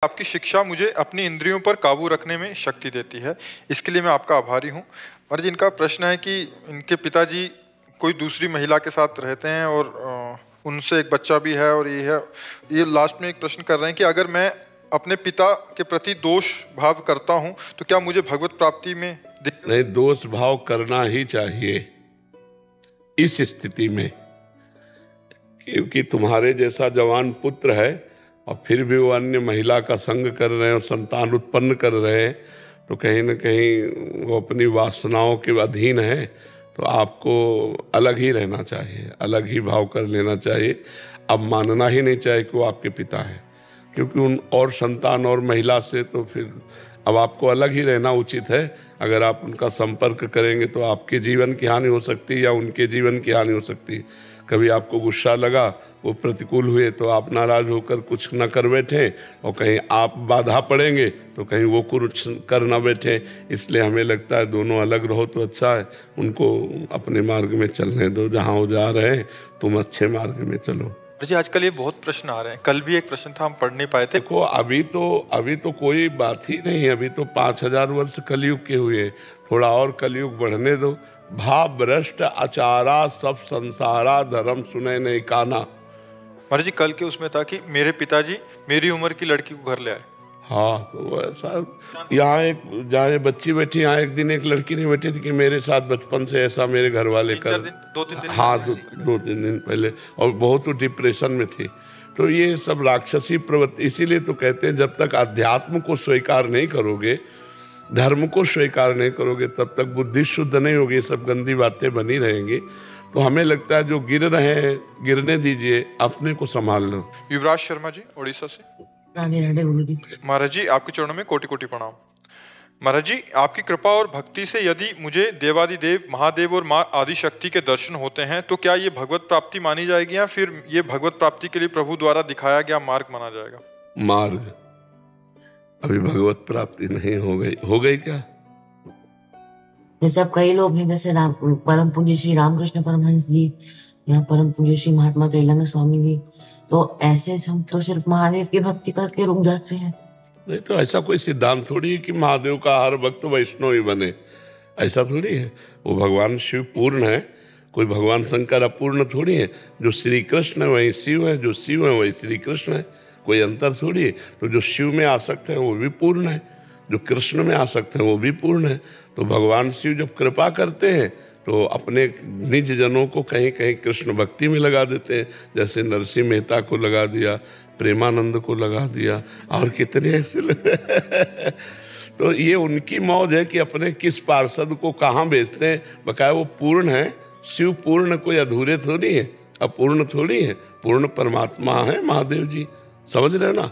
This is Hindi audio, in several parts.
आपकी शिक्षा मुझे अपनी इंद्रियों पर काबू रखने में शक्ति देती है, इसके लिए मैं आपका आभारी हूँ। और जिनका प्रश्न है कि इनके पिताजी कोई दूसरी महिला के साथ रहते हैं और उनसे एक बच्चा भी है, और ये लास्ट में एक प्रश्न कर रहे हैं कि अगर मैं अपने पिता के प्रति दोष भाव करता हूँ तो क्या मुझे भगवत प्राप्ति में नहीं, दोष भाव करना ही चाहिए इस स्थिति में, क्योंकि तुम्हारे जैसा जवान पुत्र है और फिर भी वो अन्य महिला का संग कर रहे हैं और संतान उत्पन्न कर रहे हैं, तो कहीं ना कहीं वो अपनी वासनाओं के अधीन है। तो आपको अलग ही रहना चाहिए, अलग ही भाव कर लेना चाहिए। अब मानना ही नहीं चाहिए कि वो आपके पिता है, क्योंकि उन और संतान और महिला से तो फिर अब आपको अलग ही रहना उचित है। अगर आप उनका संपर्क करेंगे तो आपके जीवन की हानि हो सकती है या उनके जीवन की हानि हो सकती है। कभी आपको गुस्सा लगा, वो प्रतिकूल हुए तो आप नाराज होकर कुछ न कर बैठे, और कहीं आप बाधा पड़ेंगे तो कहीं वो कुछ कर न बैठे। इसलिए हमें लगता है दोनों अलग रहो तो अच्छा है। उनको अपने मार्ग में चलने दो, जहाँ वो जा रहे हैं तुम अच्छे मार्ग में चलो। जी, आजकल ये बहुत प्रश्न आ रहे हैं। कल भी एक प्रश्न था, हम पढ़ नहीं पाए थे। देखो, अभी तो कोई बात ही नहीं है। अभी तो 5000 वर्ष कलयुग के हुए, थोड़ा और कलयुग बढ़ने दो। भाव भ्रष्ट आचारा सब संसारा, धर्म सुने नहीं काना। महाराज जी, कल के उसमें था कि मेरे पिताजी मेरी उम्र की लड़की को घर ले आए। हाँ, तो ऐसा यहाँ जहाँ बच्ची बैठी, यहाँ एक दिन एक लड़की नहीं बैठी थी कि मेरे साथ बचपन से ऐसा मेरे घर वाले कर। दो तीन दिन हाँ, दो तीन दिन पहले, और बहुत डिप्रेशन में थी। तो ये सब राक्षसी प्रवृत्ति। इसीलिए तो कहते हैं जब तक अध्यात्म को स्वीकार नहीं करोगे, धर्म को स्वीकार नहीं करोगे, तब तक बुद्धि शुद्ध नहीं होगी। ये सब गंदी बातें बनी रहेंगी। तो हमें लगता है जो गिर रहे हैं गिरने दीजिए, अपने को संभाल लो। युवराज शर्मा जी, उड़ीसा से। महाराज जी, आपके चरणों में कोटि कोटि प्रणाम। महाराज जी, आपकी कृपा और भक्ति से यदि मुझे देवादिदेव महादेव और माँ आदि शक्ति के दर्शन होते हैं तो क्या ये भगवत प्राप्ति मानी जाएगी, या फिर ये भगवत प्राप्ति के लिए प्रभु द्वारा दिखाया गया मार्ग माना जाएगा? मार्ग। अभी भगवत प्राप्ति नहीं हो गई क्या? जैसे अब कई लोग हैं, जैसे परम पूज्य श्री रामकृष्ण परमहंस जी या परम पूज्य श्री महात्मा त्रिलंग स्वामी जी, तो ऐसे हम तो सिर्फ महादेव की भक्ति करके रुक जाते हैं। नहीं, तो ऐसा कोई सिद्धांत थोड़ी है कि महादेव का हर भक्त वैष्णव ही बने। ऐसा थोड़ी है। वो भगवान शिव पूर्ण है, कोई भगवान शंकर अपूर्ण थोड़ी है। जो श्री कृष्ण है वही शिव है, जो शिव है वही श्री कृष्ण है, कोई अंतर थोड़ी है। तो जो शिव में आसक्त है वो भी पूर्ण है, जो कृष्ण में आसक्त है वो भी पूर्ण है। तो भगवान शिव जब कृपा करते हैं तो अपने निज जनों को कहीं कहीं कृष्ण भक्ति में लगा देते हैं। जैसे नरसिंह मेहता को लगा दिया, प्रेमानंद को लगा दिया, और कितने ऐसे तो ये उनकी मौज है कि अपने किस पार्षद को कहाँ भेजते हैं। बकाया वो पूर्ण है। शिव पूर्ण कोई अधूरे थोड़ी है, अपूर्ण थोड़ी है। पूर्ण परमात्मा है महादेव जी, समझ रहे ना?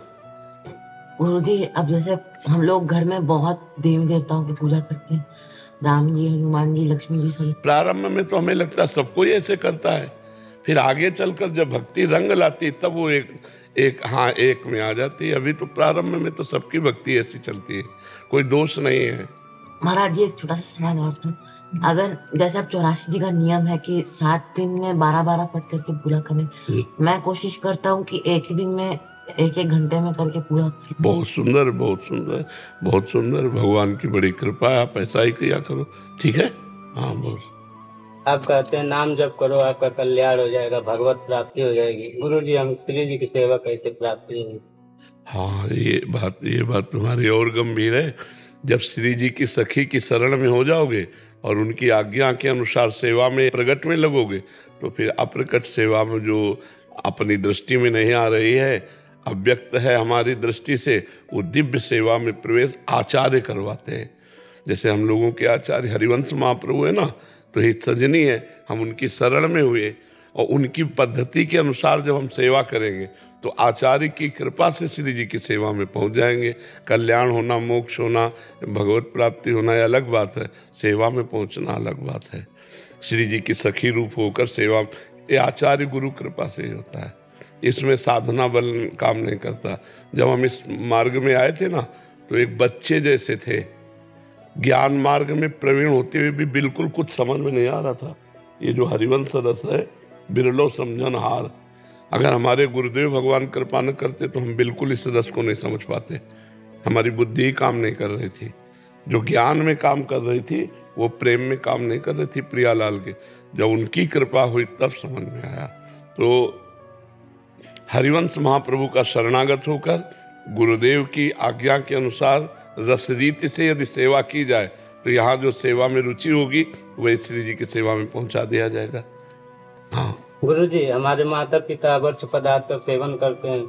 गुरु जी, अब जैसे हम लोग घर में बहुत देवी देवताओं की पूजा करते हैं, राम जी, हनुमान जी, लक्ष्मी जी, सभी। प्रारंभ में तो हमें लगता है सबको ही ऐसे करता है, फिर आगे चलकर जब भक्ति रंग लाती तब वो एक में आ जाती है। अभी तो प्रारंभ में तो सबकी भक्ति ऐसी चलती है, कोई दोष नहीं है। महाराज जी, एक छोटा सा सवाल और था। अगर जैसे अब 84 जी का नियम है कि 7 दिन में 12-12 पद करके पूरा करें, मैं कोशिश करता हूँ कि एक ही दिन में 1-1 घंटे में करके पूरा। बहुत सुंदर, बहुत सुंदर, बहुत सुंदर। भगवान की बड़ी कृपा है, आप ऐसा ही किया करो, ठीक है? हाँ, बहुत। आप कहते हैं नाम जप करो आपका कल्याण हो जाएगा, भगवत प्राप्ति हो जाएगी। गुरु जी, हम श्री जी की सेवा कैसे प्राप्त करेंगे? हाँ, ये बात तुम्हारी और गंभीर है। जब श्री जी की सखी की शरण में हो जाओगे और उनकी आज्ञा के अनुसार सेवा में प्रगट में लगोगे, तो फिर अप्रकट सेवा में जो अपनी दृष्टि में नहीं आ रही है, अव्यक्त है हमारी दृष्टि से, वो दिव्य सेवा में प्रवेश आचार्य करवाते हैं। जैसे हम लोगों के आचार्य हरिवंश महाप्रभु है ना, तो हित सजनी है, हम उनकी शरण में हुए और उनकी पद्धति के अनुसार जब हम सेवा करेंगे तो आचार्य की कृपा से श्री जी की सेवा में पहुंच जाएंगे। कल्याण होना, मोक्ष होना, भगवत प्राप्ति होना ये अलग बात है, सेवा में पहुंचना अलग बात है। श्री जी की सखी रूप होकर सेवा, ये आचार्य गुरु कृपा से ही होता है। इसमें साधना बल काम नहीं करता। जब हम इस मार्ग में आए थे ना, तो एक बच्चे जैसे थे, ज्ञान मार्ग में प्रवीण होते हुए भी बिल्कुल कुछ समझ में नहीं आ रहा था। ये जो हरिवंश रस है, बिरलो समझन हार, अगर हमारे गुरुदेव भगवान कृपा न करते तो हम बिल्कुल इस रस को नहीं समझ पाते। हमारी बुद्धि ही काम नहीं कर रही थी, जो ज्ञान में काम कर रही थी वो प्रेम में काम नहीं कर रही थी प्रियालाल के। जब उनकी कृपा हुई तब समझ में आया। तो हरिवंश महाप्रभु का शरणागत होकर गुरुदेव की आज्ञा के अनुसार रस रीति से यदि सेवा की जाए तो यहाँ जो सेवा में रुचि होगी वही श्री जी की सेवा में पहुंचा दिया जाएगा। हाँ गुरु जी, हमारे माता पिता अवर्ष पदार्थ का सेवन करते हैं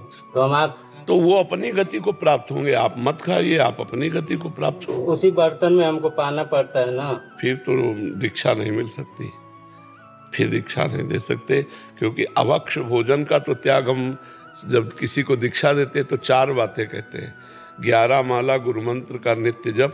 तो वो अपनी गति को प्राप्त होंगे। आप मत खाइए, आप अपनी गति को प्राप्त होंगे। उसी बर्तन में हमको पाना पड़ता है ना, फिर तो दीक्षा नहीं मिल सकती, फिर दीक्षा नहीं दे सकते। क्योंकि अभक्ष भोजन का तो त्याग हम जब किसी को दीक्षा देते तो 4 बातें कहते हैं। 11 माला गुरु मंत्र का नित्य जप,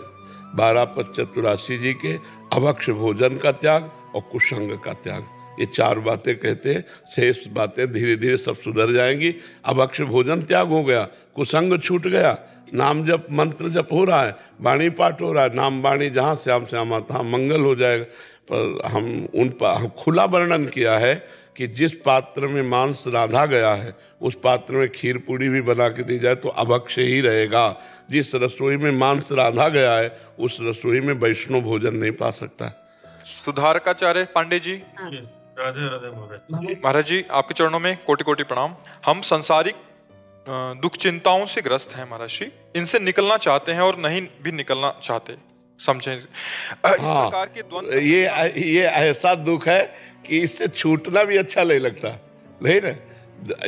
12 पद चतुराशी जी के, अभक्ष भोजन का त्याग और कुसंग का त्याग। ये 4 बातें कहते हैं। शेष बातें धीरे धीरे सब सुधर जाएंगी। अभक्ष भोजन त्याग हो गया, कुसंग छूट गया, नाम जप मंत्र जप हो रहा है, वाणी पाठ हो रहा है, नाम वाणी जहाँ श्याम श्यामा तहाँ मंगल हो जाएगा। पर हम खुला वर्णन किया है कि जिस पात्र में मांस रांधा गया है उस पात्र में खीर पूड़ी भी बना के दी जाए तो अभक्ष ही रहेगा। जिस रसोई में मांस रांधा गया है उस रसोई में वैष्णव भोजन नहीं पा सकता। सुधारकाचार्य पांडे जी, राधे राधे महाराज जी, आपके चरणों में कोटि कोटि प्रणाम। हम सांसारिक दुख चिंताओं से ग्रस्त हैं महाराज जी, इनसे निकलना चाहते हैं और नहीं भी निकलना चाहते, समझें। हाँ, ये ऐसा दुख है कि इससे छूटना भी अच्छा नहीं लगता, नहीं ना।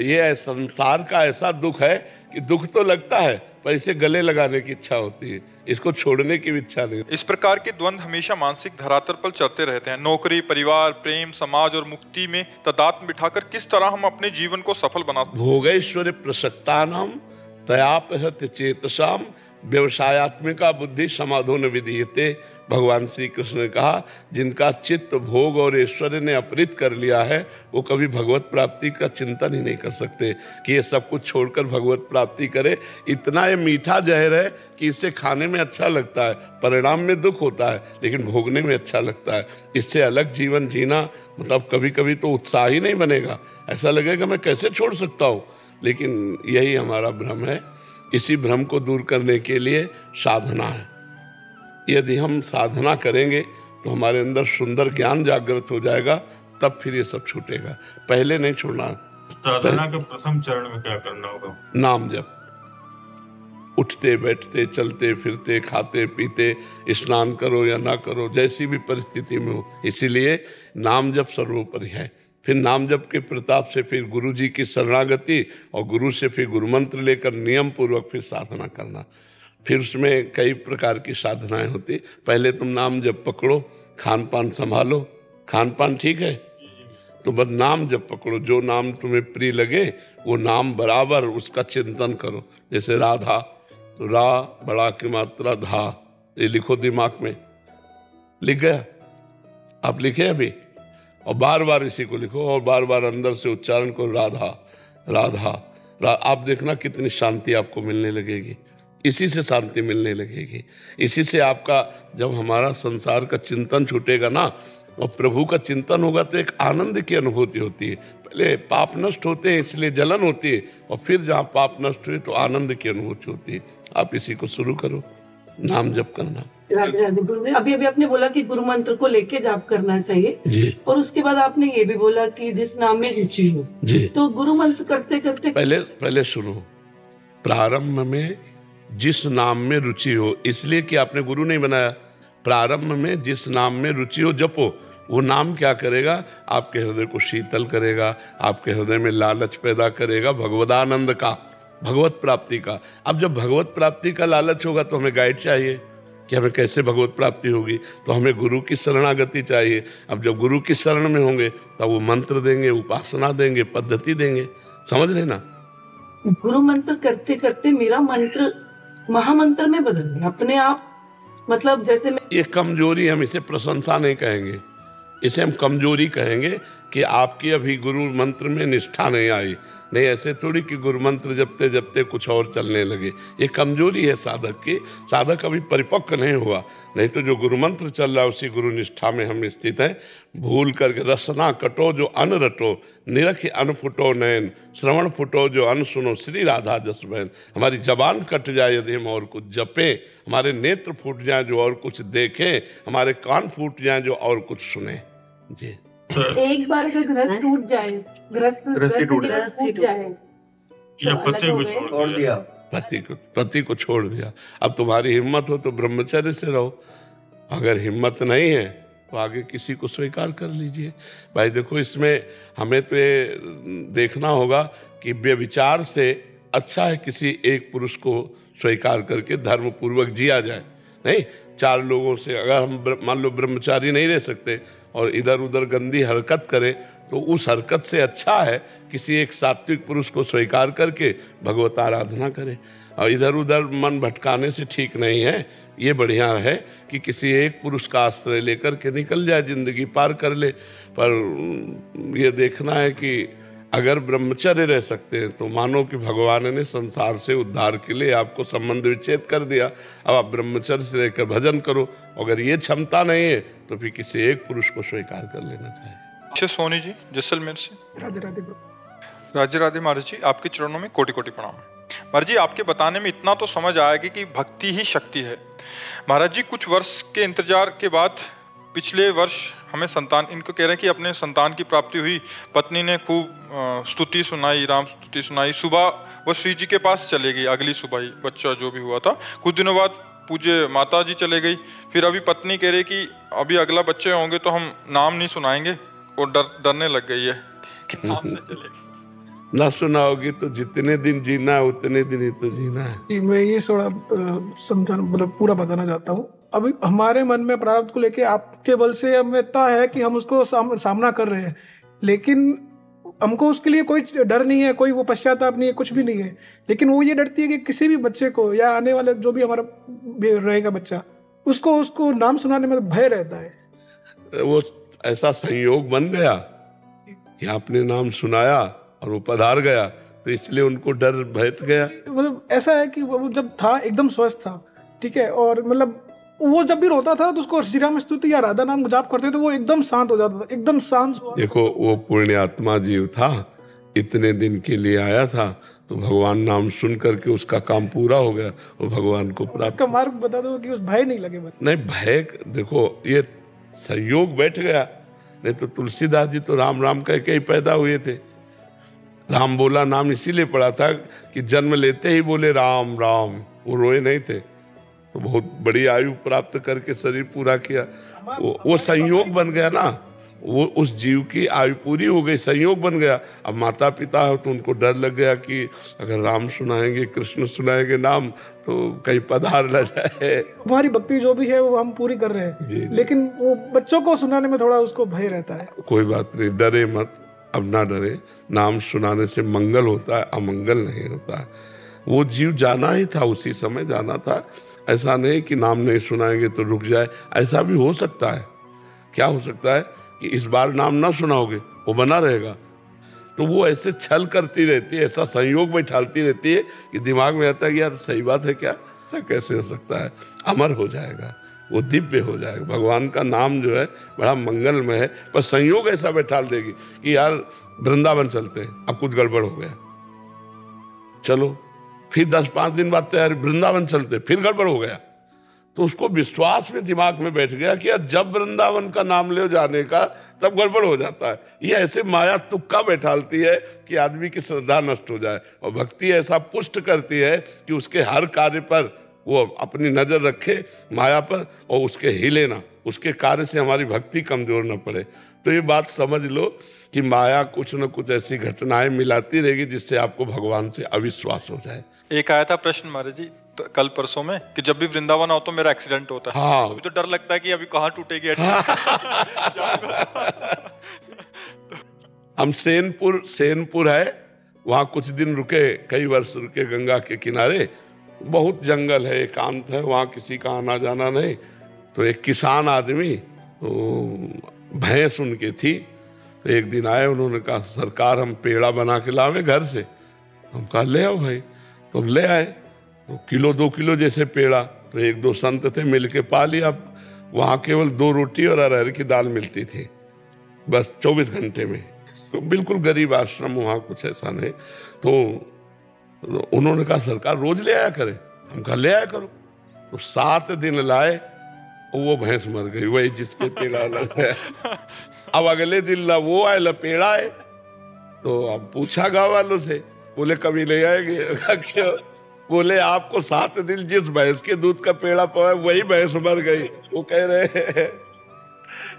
ये संसार का ऐसा दुख है कि दुख तो लगता है पर इसे गले लगाने की इच्छा होती है, इसको छोड़ने की भी इच्छा नहीं। इस प्रकार के द्वंद्व हमेशा मानसिक धरातल पर चलते रहते हैं। नौकरी, परिवार, प्रेम, समाज और मुक्ति में तदात्म बिठाकर किस तरह हम अपने जीवन को सफल बना। भोगैश्वर्य प्रसक्तानां तयापहृत्य चेतसाम व्यवसायत्मिका बुद्धि समाधो न विधीयते। भगवान श्री कृष्ण ने कहा जिनका चित्त भोग और ऐश्वर्य ने अपहृत कर लिया है वो कभी भगवत प्राप्ति का चिंतन ही नहीं कर सकते कि ये सब कुछ छोड़कर भगवत प्राप्ति करे। इतना ये मीठा जहर है कि इसे खाने में अच्छा लगता है, परिणाम में दुख होता है, लेकिन भोगने में अच्छा लगता है। इससे अलग जीवन जीना मतलब कभी कभी तो उत्साह ही नहीं बनेगा, ऐसा लगेगा मैं कैसे छोड़ सकता हूँ। लेकिन यही हमारा भ्रम है। इसी भ्रम को दूर करने के लिए साधना है। यदि हम साधना करेंगे तो हमारे अंदर सुंदर ज्ञान जागृत हो जाएगा, तब फिर ये सब छूटेगा, पहले नहीं छोड़ना। साधना के प्रथम चरण में क्या करना होगा? नाम जप। उठते बैठते चलते फिरते खाते पीते स्नान करो या ना करो, जैसी भी परिस्थिति में हो, इसीलिए नाम जप सर्वोपरि है। फिर नाम जप के प्रताप से फिर गुरु जी की शरणागति और गुरु से फिर गुरु मंत्र लेकर नियम पूर्वक फिर साधना करना। फिर उसमें कई प्रकार की साधनाएं होती। पहले तुम नाम जप पकड़ो, खान पान संभालो। खान पान ठीक है तो बस नाम जप पकड़ो, जो नाम तुम्हें प्रिय लगे वो नाम बराबर उसका चिंतन करो। जैसे राधा, तो रा बड़ा की मात्रा धा, ये लिखो दिमाग में। लिख गया? आप लिखे अभी? और बार बार इसी को लिखो और बार बार अंदर से उच्चारण करो, राधा राधा आप देखना कितनी शांति आपको मिलने लगेगी। इसी से शांति मिलने लगेगी। इसी से आपका जब हमारा संसार का चिंतन छूटेगा ना और प्रभु का चिंतन होगा तो एक आनंद की अनुभूति होती है। पहले पाप नष्ट होते हैं इसलिए जलन होती है, और फिर जहाँ पाप नष्ट हुए तो आनंद की अनुभूति होती है। आप इसी को शुरू करो, नाम जप करना। अभी आपने बोला कि गुरु मंत्र को लेके जाप करना चाहिए जी, और उसके बाद आपने ये भी बोला कि जिस नाम में रुचि हो जी। तो गुरु मंत्र करते करते पहले सुनो, प्रारंभ में जिस नाम में रुचि हो, इसलिए कि आपने गुरु नहीं बनाया। प्रारंभ में जिस नाम में रुचि हो जपो। वो नाम क्या करेगा? आपके हृदय को शीतल करेगा, आपके हृदय में लालच पैदा करेगा भगवदानंद का, भगवत प्राप्ति का। अब जब भगवत प्राप्ति का लालच होगा तो हमें गाइड चाहिए कि हमें कैसे भगवत प्राप्ति होगी, तो हमें गुरु की शरणागति चाहिए। अब जब गुरु की शरण में होंगे तब वो मंत्र देंगे, उपासना देंगे, पद्धति देंगे। समझ लेना। गुरु मंत्र करते करते मेरा मंत्र महामंत्र में बदल गया अपने आप। मतलब जैसे मैं ये कमजोरी, हम इसे प्रशंसा नहीं कहेंगे, इसे हम कमजोरी कहेंगे कि आपकी अभी गुरु मंत्र में निष्ठा नहीं आई। नहीं, ऐसे थोड़ी कि गुरु मंत्र जपते जपते कुछ और चलने लगे। ये कमजोरी है साधक की। साधक अभी परिपक्व नहीं हुआ। नहीं तो जो गुरु मंत्र चल रहा है उसी गुरु निष्ठा में हम स्थित हैं। भूल करके रसना कटो जो अन रटो, निरख अन फुटो नयन, श्रवण फुटो जो अन सुनो, श्री राधा जस बहन। हमारी जबान कट जाए यदि हम और कुछ जपें, हमारे नेत्र फूट जाए जो और कुछ देखें, हमारे कान फूट जाए जो और कुछ सुने। जी, एक बार अगर गृहस्थ टूट जाए, गृहस्थी टूट जाए, या पति को छोड़ दिया, पति को छोड़ दिया। अब तुम्हारी हिम्मत हो तो ब्रह्मचर्य से रहो, अगर हिम्मत नहीं है तो आगे किसी को स्वीकार कर लीजिए। भाई देखो, इसमें हमें तो ये देखना होगा कि व्यभिचार से अच्छा है किसी एक पुरुष को स्वीकार करके धर्म पूर्वक जिया जाए। नहीं, 4 लोगों से अगर हम मान लो ब्रह्मचारी नहीं रह सकते और इधर उधर गंदी हरकत करें, तो उस हरकत से अच्छा है किसी एक सात्विक पुरुष को स्वीकार करके भगवत आराधना करें। और इधर उधर मन भटकाने से ठीक नहीं है। ये बढ़िया है कि किसी एक पुरुष का आश्रय लेकर के निकल जाए, जिंदगी पार कर ले। पर ये देखना है कि अगर ब्रह्मचर्य रह सकते हैं तो मानो कि भगवान ने संसार से उद्धार के लिए आपको संबंध विच्छेद कर दिया। अब आप ब्रह्मचर्य से रहकर भजन करो। अगर ये क्षमता नहीं है तो फिर किसी एक पुरुष को स्वीकार कर लेना चाहिए। सोनी जी जैसलमेर से। राधे राधे। राधे राधे महाराज जी, आपके चरणों में कोटि कोटि प्रणाम। महाराज जी, आपके बताने में इतना तो समझ आएगा कि भक्ति ही शक्ति है। महाराज जी, कुछ वर्ष के इंतजार के बाद पिछले वर्ष हमें संतान, इनको कह रहे हैं कि अपने संतान की प्राप्ति हुई। पत्नी ने खूब स्तुति सुनाई, राम स्तुति सुनाई। सुबह वो श्री जी के पास चले गई, अगली सुबह ही बच्चा जो भी हुआ था। कुछ दिनों बाद पूज्य माता जी चले गई। फिर अभी पत्नी कह रही कि अभी अगला बच्चे होंगे तो हम नाम नहीं सुनाएंगे, और डरने लग गई है कि नाम से चलेगी। ना सुनाओगी तो जितने दिन जीना है उतने दिन ही तो जीना है। मैं ये थोड़ा समझाना, मतलब पूरा बताना चाहता हूँ। अभी हमारे मन में प्रारब्ध को लेके आपके बल से हमें तय है कि हम उसको सामना कर रहे हैं, लेकिन हमको उसके लिए कोई डर नहीं है, कोई वो पश्चाताप नहीं है, कुछ भी नहीं है। लेकिन वो ये डरती है कि किसी भी बच्चे को या आने वाले जो भी हमारा रहेगा बच्चा, उसको नाम सुनाने में भय रहता है। वो ऐसा संयोग बन गया कि आपने नाम सुनाया और वो पधार गया, तो इसलिए उनको डर बैठ गया। मतलब ऐसा है कि वो जब था एकदम स्वस्थ था, ठीक है, और मतलब वो जब भी रोता था तो उसको श्री राम स्तुति या राधा नाम जाप करते तो वो एकदम शांत हो जाता था, एकदम शांत। देखो, वो पुण्यात्मा जीव था, इतने दिन के लिए आया था, तो भगवान नाम सुन करके उसका काम पूरा हो गया, वो भगवान को प्राप्त। उसका मार्ग बता दो कि उस भय नहीं लगे बस। नहीं, भय देखो ये संयोग बैठ गया। नहीं तो तुलसीदास जी तो राम राम कह के ही पैदा हुए थे। राम बोला नाम इसीलिए पड़ा था कि जन्म लेते ही बोले राम राम, वो रोए नहीं थे। तो बहुत बड़ी आयु प्राप्त करके शरीर पूरा किया। वो संयोग बन गया ना, वो उस जीव की आयु पूरी हो गई, संयोग बन गया। अब माता पिता हो तो उनको डर लग गया कि अगर राम सुनाएंगे, कृष्ण सुनाएंगे नाम, तो कहीं पधार न जाए। हमारी भक्ति जो भी है वो हम पूरी कर रहे हैं, लेकिन वो बच्चों को सुनाने में थोड़ा उसको भय रहता है। कोई बात नहीं, डरे मत, अब ना डरे। नाम सुनाने से मंगल होता है, अमंगल नहीं होता है। वो जीव जाना ही था, उसी समय जाना था। ऐसा नहीं कि नाम नहीं सुनाएंगे तो रुक जाए, ऐसा भी हो सकता है। क्या हो सकता है कि इस बार नाम ना सुनाओगे, वो बना रहेगा। तो वो ऐसे छल करती रहती है, ऐसा संयोग बैठालती रहती है कि दिमाग में आता है कि यार सही बात है क्या, ऐसा कैसे हो सकता है। अमर हो जाएगा, वो दिव्य हो जाएगा। भगवान का नाम जो है बड़ा मंगलमय है, पर संयोग ऐसा बैठाल देगी कि यार वृंदावन चलते हैं, अब कुछ गड़बड़ हो गया, चलो। फिर 10-5 दिन बाद तैयारी, वृंदावन चलते, फिर गड़बड़ हो गया। तो उसको विश्वास में दिमाग में बैठ गया कि यार जब वृंदावन का नाम ले जाने का तब गड़बड़ हो जाता है। ये ऐसे माया तुक्का बैठालती है कि आदमी की श्रद्धा नष्ट हो जाए। और भक्ति ऐसा पुष्ट करती है कि उसके हर कार्य पर वो अपनी नजर रखे माया पर, और उसके हिले ना, उसके कार्य से हमारी भक्ति कमजोर न पड़े। तो ये बात समझ लो कि माया कुछ न कुछ ऐसी घटनाएं मिलाती रहेगी जिससे आपको भगवान से अविश्वास हो जाए। एक आया था प्रश्न महाराज जी कल परसों में कि जब भी वृंदावन आओ तो मेरा एक्सीडेंट होता है। हाँ, अभी तो डर लगता है कि अभी कहाँ टूटेगी। हम सेनपुर है, वहाँ कुछ दिन रुके, कई वर्ष रुके गंगा के किनारे। बहुत जंगल है, एकांत है, वहाँ किसी का आना जाना नहीं। तो एक किसान आदमी तो भैंस उनके थी, तो एक दिन आए, उन्होंने कहा सरकार हम पेड़ा बना के लावे घर से। हम कहा ले आओ भाई। तो ले आए, तो किलो 2 किलो जैसे पेड़ा। तो 1-2 संत थे, मिल के पा लिया। वहाँ केवल 2 रोटी और अरहर की दाल मिलती थी बस 24 घंटे में। तो बिल्कुल गरीब आश्रम, वहाँ कुछ ऐसा नहीं। तो उन्होंने कहा सरकार रोज ले आया करे। हम कहा ले आया करो। तो 7 दिन लाए, वो भैंस मर गई, वही जिसके पेड़ा लगा है। अब अगले दिन ला वो आए, ला पेड़ा आए। तो अब पूछा गाँव वालों से, बोले कभी ले आएंगे? क्यों? बोले आपको 7 दिन जिस भैंस के दूध का पेड़ा पवा वही भैंस मर गई। वो कह रहे हैं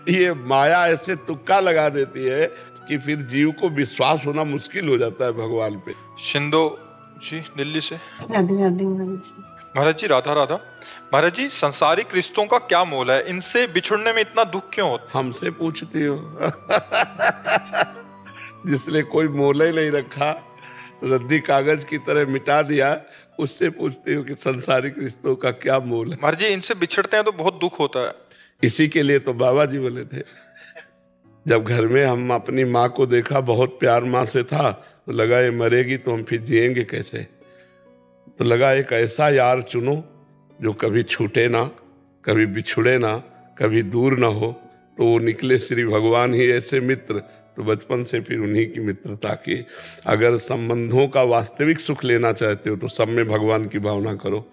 ये माया ऐसे तुक्का लगा देती है कि फिर जीव को विश्वास होना मुश्किल हो जाता है भगवान पे। शिंदो जी दिल्ली से। राधे राधे महाराज जी, राधा राधा। महाराज जी, संसारिक रिश्तों का क्या मोल है? इनसे बिछुड़ने में इतना दुख क्यों होता? हमसे पूछती हो? जिसने कोई मोल ही नहीं रखा, रद्दी कागज की तरह मिटा दिया, उससे पूछती हो कि संसारिक रिश्तों का क्या मोल है? महाराज जी, इनसे बिछड़ते हैं तो बहुत दुख होता है। इसी के लिए तो बाबा जी बोले थे, जब घर में हम अपनी माँ को देखा, बहुत प्यार माँ से था, तो लगा ये मरेगी तो हम फिर जिएंगे कैसे। तो लगा एक ऐसा यार चुनो जो कभी छूटे ना, कभी बिछुड़े ना, कभी दूर ना हो। तो वो निकले श्री भगवान ही ऐसे मित्र। तो बचपन से फिर उन्हीं की मित्रता की। अगर संबंधों का वास्तविक सुख लेना चाहते हो तो सब में भगवान की भावना करो।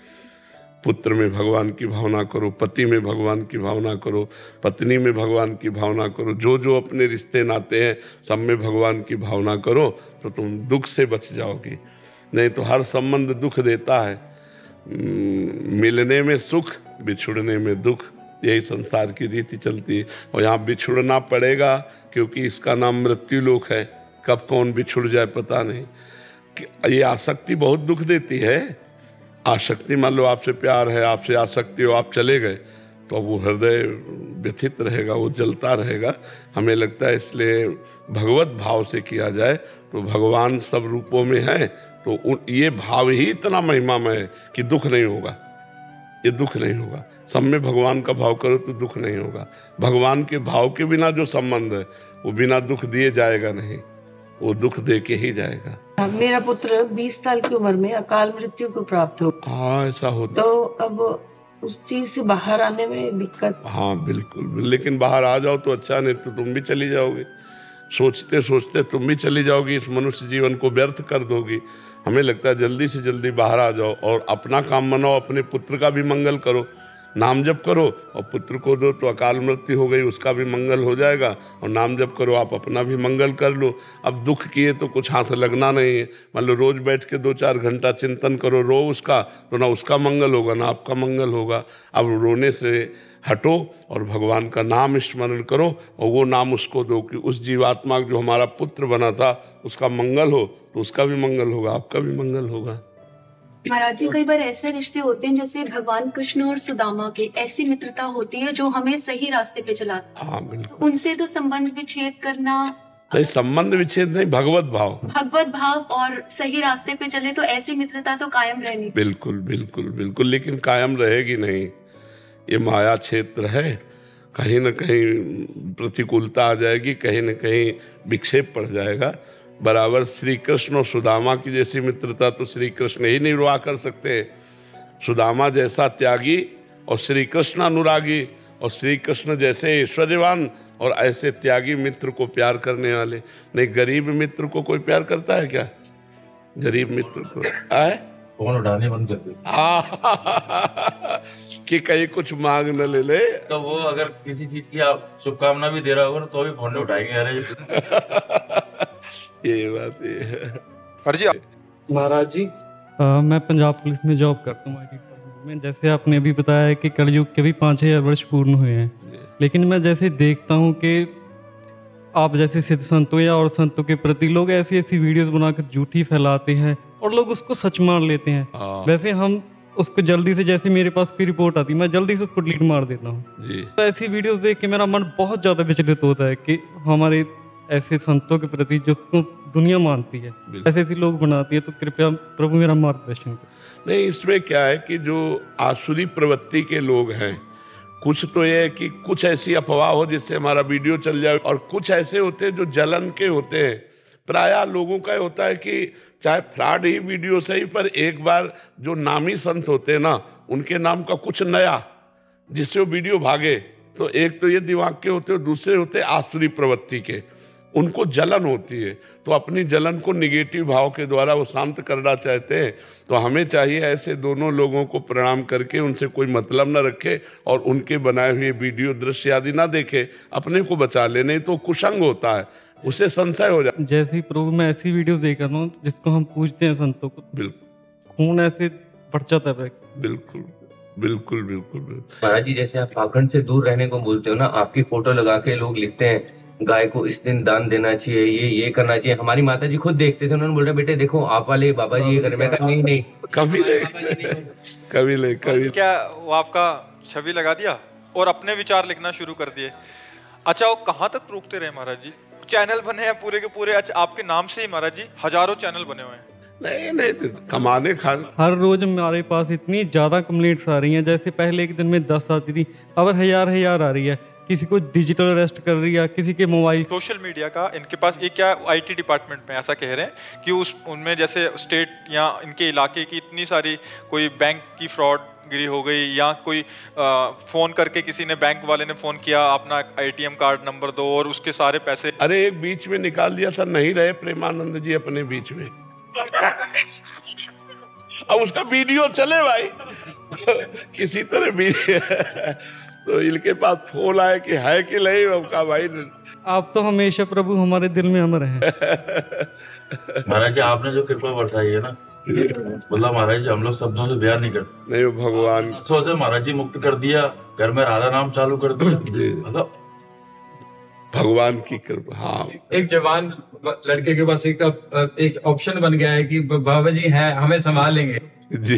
पुत्र में भगवान की भावना करो, पति में भगवान की भावना करो, पत्नी में भगवान की भावना करो। जो जो अपने रिश्ते नाते हैं सब में भगवान की भावना करो, तो तुम दुख से बच जाओगी। नहीं तो हर संबंध दुख देता है। मिलने में सुख, बिछुड़ने में दुख, यही संसार की रीति चलती है। और यहाँ बिछुड़ना पड़ेगा क्योंकि इसका नाम मृत्यु लोक है। कब कौन बिछुड़ जाए पता नहीं। ये आसक्ति बहुत दुख देती है। आसक्ति, मान लो आपसे प्यार है, आपसे आसक्ति हो, आप चले गए, तो वो हृदय व्यथित रहेगा, वो जलता रहेगा। हमें लगता है इसलिए भगवत भाव से किया जाए तो भगवान सब रूपों में है। तो ये भाव ही इतना महिमामय है कि दुख नहीं होगा। ये दुख नहीं होगा। सब में भगवान का भाव करो तो दुख नहीं होगा। भगवान के भाव के बिना जो संबंध है वो बिना दुख दिए जाएगा नहीं, वो दुख दे के ही जाएगा। मेरा पुत्र 20 साल की उम्र में अकाल मृत्यु को प्राप्त हो। हाँ, ऐसा होता। तो अब उस चीज से बाहर आने में दिक्कत। हाँ बिल्कुल, लेकिन बाहर आ जाओ तो अच्छा, नहीं तो तुम भी चली जाओगे। सोचते सोचते तुम भी चली जाओगी, इस मनुष्य जीवन को व्यर्थ कर दोगी। हमें लगता है जल्दी से जल्दी बाहर आ जाओ और अपना काम मनाओ, अपने पुत्र का भी मंगल करो, नाम जप करो और पुत्र को दो तो अकाल मृत्यु हो गई, उसका भी मंगल हो जाएगा। और नाम जप करो, आप अपना भी मंगल कर लो। अब दुख किए तो कुछ हाथ लगना नहीं है। मान लो रोज बैठ के 2-4 घंटा चिंतन करो, रो उसका, तो ना उसका मंगल होगा ना आपका मंगल होगा। अब रोने से हटो और भगवान का नाम स्मरण करो और वो नाम उसको दो कि उस जीवात्मा जो हमारा पुत्र बना था उसका मंगल हो, तो उसका भी मंगल होगा, आपका भी मंगल होगा। महाराज जी, कई बार ऐसे रिश्ते होते हैं जैसे भगवान कृष्ण और सुदामा के, ऐसी मित्रता होती है जो हमें सही रास्ते पे चलाती है। हाँ बिल्कुल। उनसे तो संबंध विच्छेद करना नहीं, संबंध विच्छेद नहीं, भगवत भाव और सही रास्ते पे चले तो ऐसी मित्रता तो कायम रहनी। बिल्कुल बिल्कुल बिल्कुल, लेकिन कायम रहेगी नहीं। ये माया क्षेत्र है, कहीं न कहीं प्रतिकूलता आ जाएगी, कहीं न कहीं विक्षेप पड़ जाएगा। बराबर श्री कृष्ण और सुदामा की जैसी मित्रता तो श्री कृष्ण ही निर्वाह कर सकते हैं। सुदामा जैसा त्यागी और श्री कृष्ण अनुरागी, और श्री कृष्ण जैसे ऐश्वर्यवान और ऐसे त्यागी मित्र को प्यार करने वाले। नहीं, गरीब मित्र को कोई प्यार करता है क्या? गरीब मित्र को आए फोन उठाने बंद कर दे कि कहीं कुछ मांग न ले ले। तो वो अगर किसी चीज की आप शुभकामना भी दे रहा होगा तो भी फोन नहीं उठाएंगे। ये बात है। जी महाराज जी, मैं पंजाब पुलिस में जॉब करता हूँ IT डिपार्टमेंट में। जैसे आपने अभी बताया कि कलयुग के भी 5000 वर्ष पूर्ण हुए हैं, लेकिन मैं जैसे देखता हूँ कि आप जैसे सिद्ध संतों या और संतों के प्रति लोग ऐसी ऐसी वीडियोस बनाकर झूठी फैलाते हैं और लोग उसको सच मान लेते हैं। वैसे हम उसको जल्दी से, जैसे मेरे पास कोई रिपोर्ट आती है मैं जल्दी से उसको डिलीट मार देता हूँ। तो ऐसी वीडियोस देख के मेरा मन बहुत ज़्यादा विचलित होता है कि हमारे ऐसे संतों के प्रति जिसको दुनिया मानती है ऐसे ऐसे लोग बनाती है, तो कृपया प्रभु मेरा मार्गदर्शन करें। नहीं, इसमें क्या है कि जो आसुरी प्रवृत्ति के लोग हैं, कुछ तो ये है कि कुछ ऐसी अफवाह हो जिससे हमारा वीडियो चल जाए, और कुछ ऐसे होते हैं जो जलन के होते हैं। प्रायः लोगों का होता है कि चाहे फ्रॉड ही वीडियो सही, पर एक बार जो नामी संत होते हैं ना, उनके नाम का कुछ नया जिससे वो वीडियो भागे, तो एक तो ये दिमाग के होते हैं, दूसरे होते हैं आसुरी प्रवृत्ति के, उनको जलन होती है। तो अपनी जलन को निगेटिव भाव के द्वारा वो शांत करना चाहते हैं। तो हमें चाहिए ऐसे दोनों लोगों को प्रणाम करके उनसे कोई मतलब न रखे और उनके बनाए हुए वीडियो दृश्य आदि ना देखे, अपने को बचा ले, नहीं तो कुसंग होता है, उसे संशय हो जाता है। जैसे ही प्रभु मैं ऐसी वीडियो देख रहा हूँ जिसको हम पूछते हैं संतों को, बिल्कुल खून ऐसे बढ़ जाता है। बिल्कुल बिल्कुल बिल्कुल बिल्कुल। महाराज जी, जैसे आप पाखंड से दूर रहने को बोलते हो ना, आपकी फोटो लगा के लोग लिखते हैं गाय को इस दिन दान देना चाहिए, ये करना चाहिए। हमारी माता जी खुद देखते थे, उन्होंने बोला बेटे देखो आप वाले बाबा जी ये करने, मैं कहा नहीं कभी नहीं। क्या वो आपका छवि लगा दिया और अपने विचार लिखना शुरू कर दिए? अच्छा, वो कहाँ तक रोकते रहे महाराज जी? चैनल बने हैं पूरे के पूरे, अच्छा आपके नाम से ही महाराज जी हजारों चैनल बने हुए हैं। नहीं कमाने खाने। हर रोज हमारे पास इतनी ज्यादा कंप्लेंट्स आ रही हैं, जैसे पहले एक दिन में 10 आती थी, अब हजार आ रही है। किसी को डिजिटल अरेस्ट कर रही है, किसी के मोबाइल। सोशल मीडिया का इनके पास ये क्या आईटी डिपार्टमेंट में ऐसा कह रहे हैं कि उनमें जैसे स्टेट या इनके इलाके की इतनी सारी कोई बैंक की फ्रॉड गिरी हो गई, या कोई फोन करके किसी ने, बैंक वाले ने फोन किया अपना ATM कार्ड नंबर दो और उसके सारे पैसे। अरे एक बीच में निकाल दिया था, नहीं रहे प्रेमानंद जी अपने बीच में। अब उसका वीडियो चले भाई किसी तरह भी तो इनके पास फोन आए कि है कि नहीं, का भाई आप तो हमेशा प्रभु हमारे दिल में अमर हैं। महाराज जी आपने जो कृपा बरसाई है ना, मतलब महाराज जी हम लोग शब्दों से बयान नहीं करते। नहीं, भगवान सोचे महाराज जी मुक्त कर दिया, घर में राधा नाम चालू कर दिया, मतलब भगवान की कृपा। हाँ, एक जवान लड़के के पास एक ऑप्शन बन गया है कि बाबा जी हैं, हमें संभाल लेंगे। जी